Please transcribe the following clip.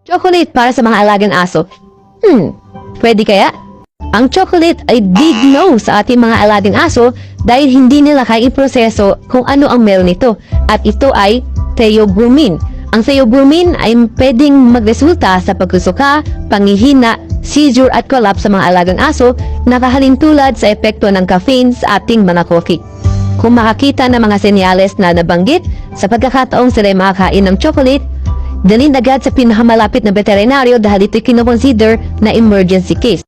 Chocolate para sa mga alagang aso. Pwede kaya? Ang chocolate ay big no sa ating mga alagang aso dahil hindi nila kaya iproseso kung ano ang meron nito. At ito ay theobromine. Ang theobromine ay pwedeng magresulta sa pagsusuka, panghihina, seizure at collapse sa mga alagang aso na kahalintulad sa epekto ng caffeine sa ating mga coffee. Kung makakita ng mga senyales na nabanggit sa pagkakataong sila ay makakain ng chocolate, dalhin agad sa pinakamalapit na veterinaryo dahil ito'y kinoconsider na emergency case.